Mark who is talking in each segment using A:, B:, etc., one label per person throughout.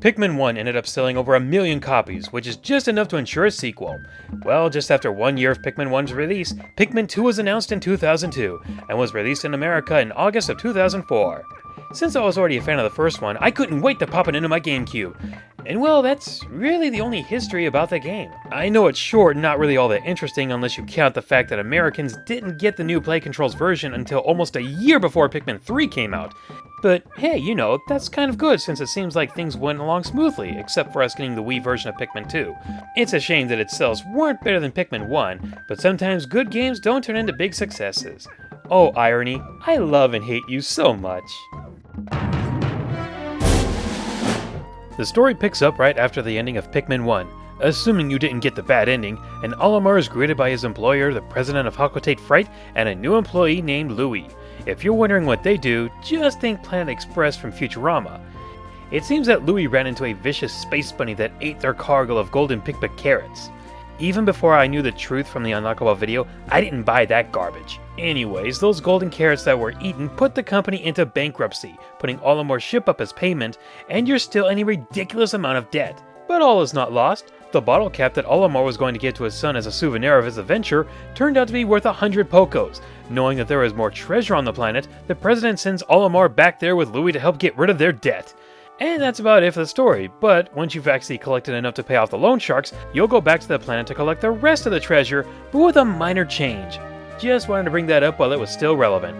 A: Pikmin 1 ended up selling over 1 million copies, which is just enough to ensure a sequel. Well, just after 1 year of Pikmin 1's release, Pikmin 2 was announced in 2002, and was released in America in August of 2004. Since I was already a fan of the first one, I couldn't wait to pop it into my Gamecube. And well, that's really the only history about the game. I know it's short and not really all that interesting unless you count the fact that Americans didn't get the new Play Controls version until almost a year before Pikmin 3 came out. But hey, you know, that's kind of good since it seems like things went along smoothly, except for us getting the Wii version of Pikmin 2. It's a shame that its sales weren't better than Pikmin 1, but sometimes good games don't turn into big successes. Oh, irony, I love and hate you so much. The story picks up right after the ending of Pikmin 1, assuming you didn't get the bad ending, and Olimar is greeted by his employer, the president of Hakotate Fright, and a new employee named Louie. If you're wondering what they do, just think Planet Express from Futurama. It seems that Louie ran into a vicious space bunny that ate their cargo of golden Pikmin carrots. Even before I knew the truth from the Unlockable video, I didn't buy that garbage. Anyways, those golden carrots that were eaten put the company into bankruptcy, putting Olimar's ship up as payment, and you're still in a ridiculous amount of debt. But all is not lost. The bottle cap that Olimar was going to give to his son as a souvenir of his adventure turned out to be worth 100 Pokos. Knowing that there is more treasure on the planet, the president sends Olimar back there with Louie to help get rid of their debt. And that's about it for the story, but once you've actually collected enough to pay off the loan sharks, you'll go back to the planet to collect the rest of the treasure, but with a minor change. Just wanted to bring that up while it was still relevant.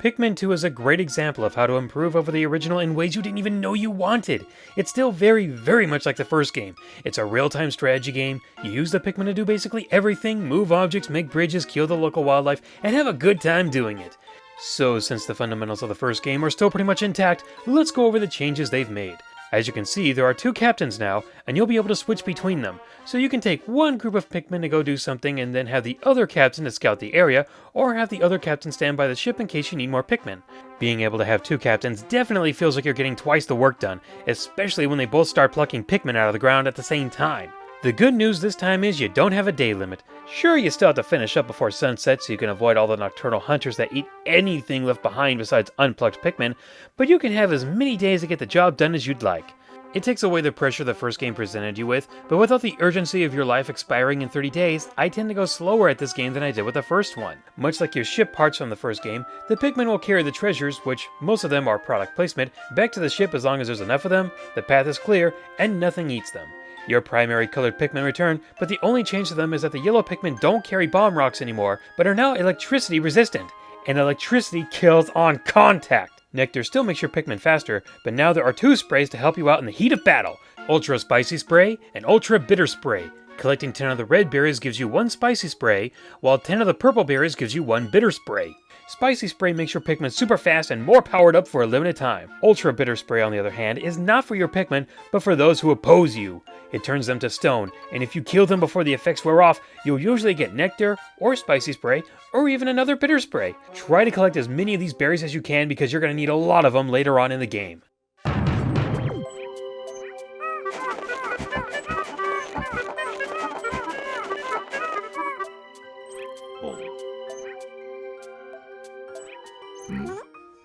A: Pikmin 2 is a great example of how to improve over the original in ways you didn't even know you wanted. It's still very much like the first game. It's a real-time strategy game. You use the Pikmin to do basically everything, move objects, make bridges, kill the local wildlife, and have a good time doing it. So since the fundamentals of the first game are still pretty much intact, let's go over the changes they've made. As you can see, there are 2 captains now, and you'll be able to switch between them. So you can take one group of Pikmin to go do something and then have the other captain to scout the area, or have the other captain stand by the ship in case you need more Pikmin. Being able to have 2 captains definitely feels like you're getting twice the work done, especially when they both start plucking Pikmin out of the ground at the same time. The good news this time is you don't have a day limit. Sure, you still have to finish up before sunset so you can avoid all the nocturnal hunters that eat anything left behind besides unplucked Pikmin, but you can have as many days to get the job done as you'd like. It takes away the pressure the first game presented you with, but without the urgency of your life expiring in 30 days, I tend to go slower at this game than I did with the first one. Much like your ship parts from the first game, the Pikmin will carry the treasures, which most of them are product placement, back to the ship as long as there's enough of them, the path is clear, and nothing eats them. Your primary colored Pikmin return, but the only change to them is that the yellow Pikmin don't carry bomb rocks anymore, but are now electricity resistant, and electricity kills on contact. Nectar still makes your Pikmin faster, but now there are 2 sprays to help you out in the heat of battle. Ultra Spicy Spray and Ultra Bitter Spray. Collecting 10 of the red berries gives you 1 spicy spray, while 10 of the purple berries gives you 1 bitter spray. Spicy Spray makes your Pikmin super fast and more powered up for a limited time. Ultra Bitter Spray, on the other hand, is not for your Pikmin, but for those who oppose you. It turns them to stone, and if you kill them before the effects wear off, you'll usually get Nectar, or Spicy Spray, or even another Bitter Spray. Try to collect as many of these berries as you can because you're going to need a lot of them later on in the game.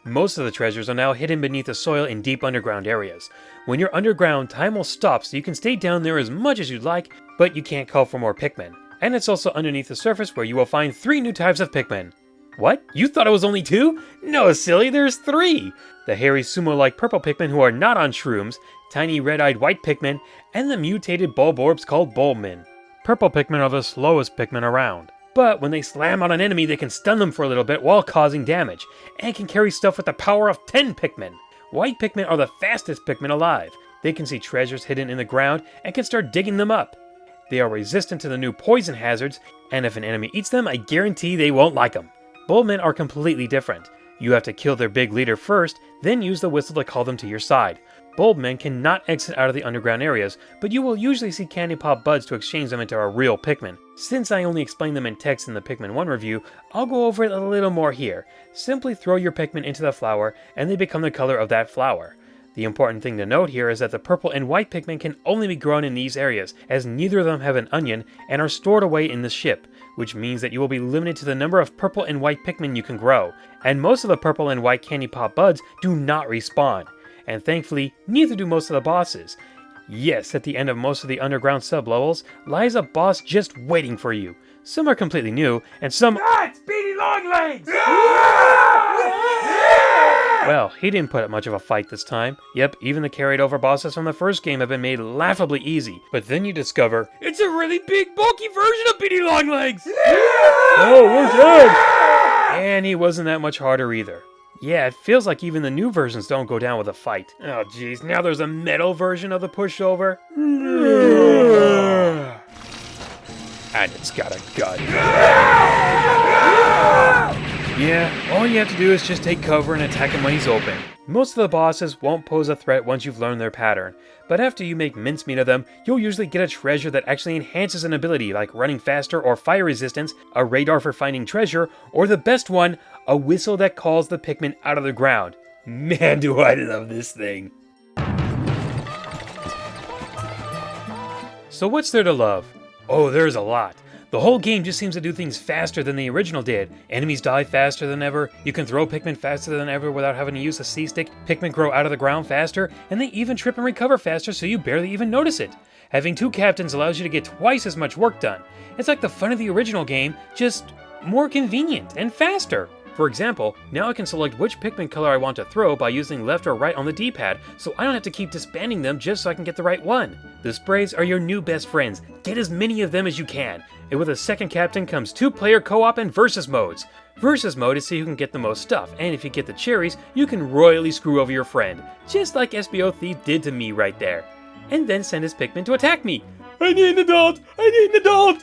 A: Most of the treasures are now hidden beneath the soil in deep underground areas. When you're underground, time will stop so you can stay down there as much as you'd like, but you can't call for more Pikmin. And it's also underneath the surface where you will find 3 new types of Pikmin. What? You thought it was only 2? No, silly, there's 3! The hairy sumo-like purple Pikmin who are not on shrooms, tiny red-eyed white Pikmin, and the mutated bulborbs called Bulbmin. Purple Pikmin are the slowest Pikmin around. But when they slam on an enemy, they can stun them for a little bit while causing damage, and can carry stuff with the power of 10 Pikmin. White Pikmin are the fastest Pikmin alive. They can see treasures hidden in the ground and can start digging them up. They are resistant to the new poison hazards, and if an enemy eats them, I guarantee they won't like them. Bulbmin are completely different. You have to kill their big leader first, then use the whistle to call them to your side. Bulbmin cannot exit out of the underground areas, but you will usually see candy pop buds to exchange them into a real Pikmin. Since I only explained them in text in the Pikmin 1 review, I'll go over it a little more here. Simply throw your Pikmin into the flower, and they become the color of that flower. The important thing to note here is that the purple and white Pikmin can only be grown in these areas, as neither of them have an onion and are stored away in the ship. which means that you will be limited to the number of purple and white Pikmin you can grow, and most of the purple and white candy pop buds do not respawn, and thankfully, neither do most of the bosses. Yes, at the end of most of the underground sub-levels lies a boss just waiting for you. Some are completely new, and some—
B: It's Beady Longlegs!
A: Well, he didn't put up much of a fight this time. Yep, even the carried over bosses from the first game have been made laughably easy. But then you discover, it's a really big, bulky version of Beady Longlegs! Oh, we're dead! And he wasn't that much harder either. Yeah, it feels like even the new versions don't go down with a fight. Oh jeez, now there's a metal version of the pushover. And it's got a gun. Yeah, all you have to do is just take cover and attack him when he's open. Most of the bosses won't pose a threat once you've learned their pattern, but after you make mincemeat of them, you'll usually get a treasure that actually enhances an ability like running faster or fire resistance, a radar for finding treasure, or the best one, a whistle that calls the Pikmin out of the ground. Man, do I love this thing. So what's there to love? Oh, there's a lot. The whole game just seems to do things faster than the original did. Enemies die faster than ever, you can throw Pikmin faster than ever without having to use a C-stick, Pikmin grow out of the ground faster, and they even trip and recover faster so you barely even notice it. Having two captains allows you to get twice as much work done. It's like the fun of the original game, just more convenient and faster. For example, now I can select which Pikmin color I want to throw by using left or right on the D-pad, so I don't have to keep disbanding them just so I can get the right one. The sprays are your new best friends. Get as many of them as you can. And with a second captain comes 2-player co-op and versus modes. Versus mode is so you can get the most stuff, and if you get the cherries, you can royally screw over your friend. Just like SBO Thief did to me right there. And then send his Pikmin to attack me. I need an adult! I need an adult!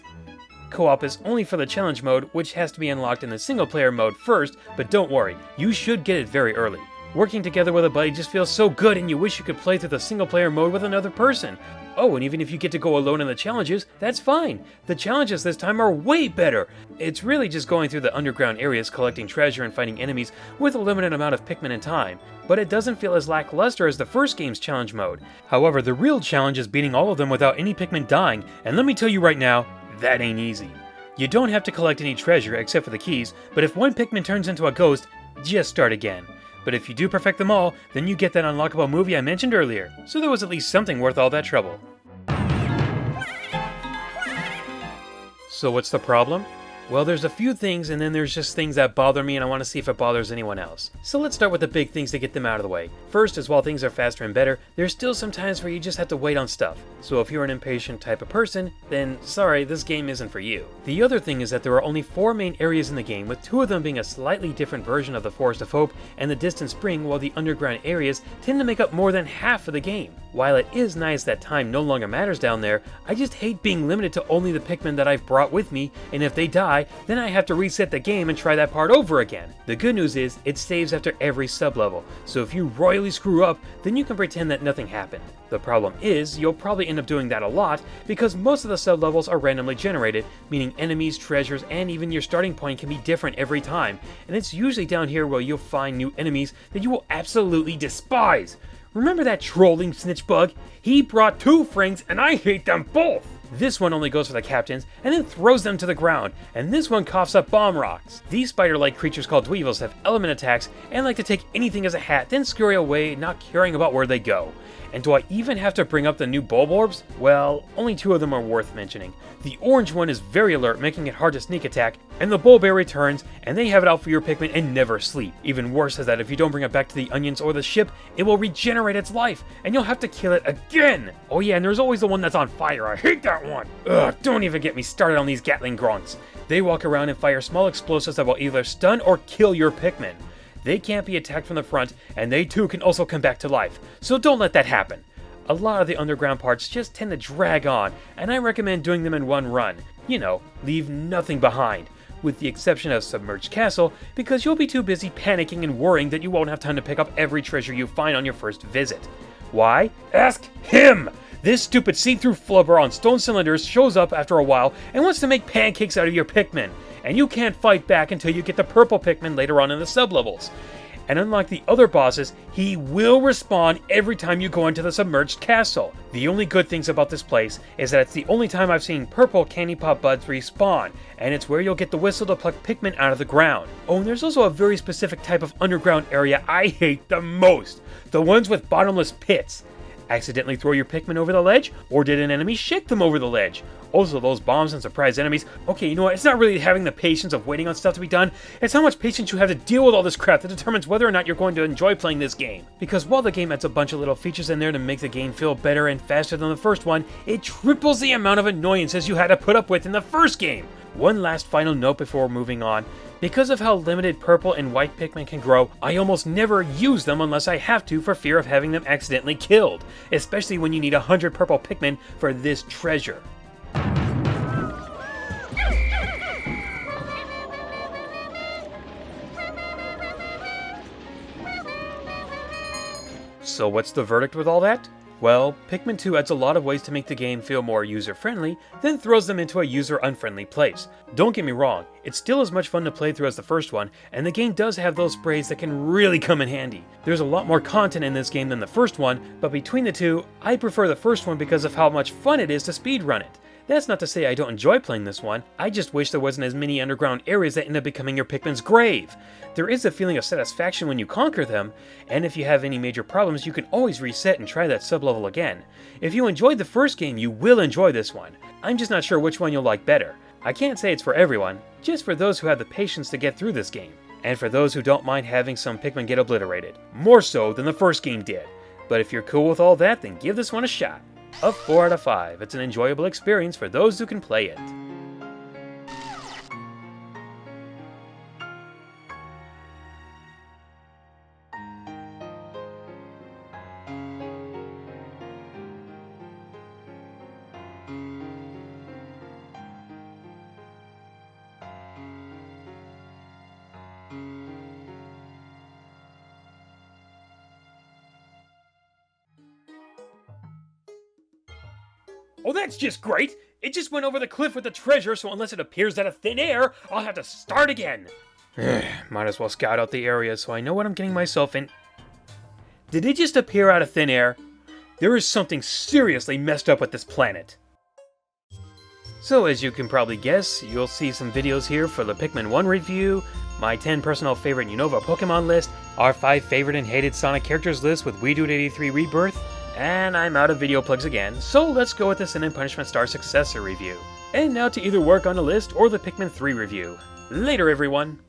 A: Co-op is only for the challenge mode, which has to be unlocked in the single player mode first, but don't worry, you should get it very early. Working together with a buddy just feels so good and you wish you could play through the single player mode with another person. Oh, and even if you get to go alone in the challenges, that's fine. The challenges this time are way better. It's really just going through the underground areas, collecting treasure and fighting enemies with a limited amount of Pikmin and time. But it doesn't feel as lackluster as the first game's challenge mode. However, the real challenge is beating all of them without any Pikmin dying, and let me tell you right now, that ain't easy. You don't have to collect any treasure except for the keys, but if one Pikmin turns into a ghost, just start again. But if you do perfect them all, then you get that unlockable movie I mentioned earlier, so there was at least something worth all that trouble. So what's the problem? Well, there's a few things, and then there's just things that bother me, and I want to see if it bothers anyone else. So let's start with the big things to get them out of the way. First is, while things are faster and better, there's still some times where you just have to wait on stuff. So if you're an impatient type of person, then sorry, this game isn't for you. The other thing is that there are only 4 main areas in the game, with 2 of them being a slightly different version of the Forest of Hope and the Distant Spring, while the underground areas tend to make up more than half of the game. While it is nice that time no longer matters down there, I just hate being limited to only the Pikmin that I've brought with me, and if they die, then I have to reset the game and try that part over again. The good news is, it saves after every sub-level, so if you royally screw up, then you can pretend that nothing happened. The problem is, you'll probably end up doing that a lot, because most of the sub-levels are randomly generated, meaning enemies, treasures, and even your starting point can be different every time, and it's usually down here where you'll find new enemies that you will absolutely despise. Remember that trolling snitch bug? He brought 2 friends and I hate them both! This one only goes for the captains and then throws them to the ground, and this one coughs up bomb rocks. These spider-like creatures called dweevils have element attacks and like to take anything as a hat, then scurry away, not caring about where they go. And do I even have to bring up the new Bulborbs? Well, only 2 of them are worth mentioning. The orange one is very alert, making it hard to sneak attack, and the Bulberry returns, and they have it out for your Pikmin and never sleep. Even worse is that if you don't bring it back to the onions or the ship, it will regenerate its life, and you'll have to kill it again! Oh yeah, and there's always the one that's on fire. I hate that one! Ugh, don't even get me started on these Gatling grunts. They walk around and fire small explosives that will either stun or kill your Pikmin. They can't be attacked from the front, and they too can also come back to life, so don't let that happen. A lot of the underground parts just tend to drag on, and I recommend doing them in one run. You know, leave nothing behind, with the exception of Submerged Castle, because you'll be too busy panicking and worrying that you won't have time to pick up every treasure you find on your first visit. Why? Ask him! This stupid see-through flubber on stone cylinders shows up after a while and wants to make pancakes out of your Pikmin, and you can't fight back until you get the purple Pikmin later on in the sub-levels. And unlike the other bosses, he will respawn every time you go into the submerged castle. The only good things about this place is that it's the only time I've seen purple candy pop buds respawn, and it's where you'll get the whistle to pluck Pikmin out of the ground. Oh, and there's also a very specific type of underground area I hate the most. The ones with bottomless pits. Accidentally throw your Pikmin over the ledge, or did an enemy shake them over the ledge? Also, those bombs and surprise enemies. Okay, you know what, it's not really having the patience of waiting on stuff to be done, it's how much patience you have to deal with all this crap that determines whether or not you're going to enjoy playing this game. Because while the game adds a bunch of little features in there to make the game feel better and faster than the first one, it triples the amount of annoyances you had to put up with in the first game. One last final note before moving on. Because of how limited purple and white Pikmin can grow, I almost never use them unless I have to for fear of having them accidentally killed, especially when you need 100 purple Pikmin for this treasure. So what's the verdict with all that? Well, Pikmin 2 adds a lot of ways to make the game feel more user-friendly, then throws them into a user-unfriendly place. Don't get me wrong, it's still as much fun to play through as the first one, and the game does have those sprays that can really come in handy. There's a lot more content in this game than the first one, but between the two, I prefer the first one because of how much fun it is to speedrun it. That's not to say I don't enjoy playing this one, I just wish there wasn't as many underground areas that end up becoming your Pikmin's grave. There is a feeling of satisfaction when you conquer them, and if you have any major problems you can always reset and try that sublevel again. If you enjoyed the first game, you will enjoy this one. I'm just not sure which one you'll like better. I can't say it's for everyone, just for those who have the patience to get through this game, and for those who don't mind having some Pikmin get obliterated. More so than the first game did. But if you're cool with all that, then give this one a shot. A 4 out of 5. It's an enjoyable experience for those who can play it. Oh, that's just great! It just went over the cliff with the treasure, so unless it appears out of thin air, I'll have to start again! Might as well scout out the area so I know what I'm getting myself in. Did it just appear out of thin air? There is something seriously messed up with this planet. So as you can probably guess, you'll see some videos here for the Pikmin 1 review, my 10 personal favorite Unova Pokemon list, our 5 favorite and hated Sonic characters list with WeDude83 Rebirth, and I'm out of video plugs again, so let's go with the Sin and Punishment Star Successor review. And now to either work on the list or the Pikmin 3 review. Later everyone!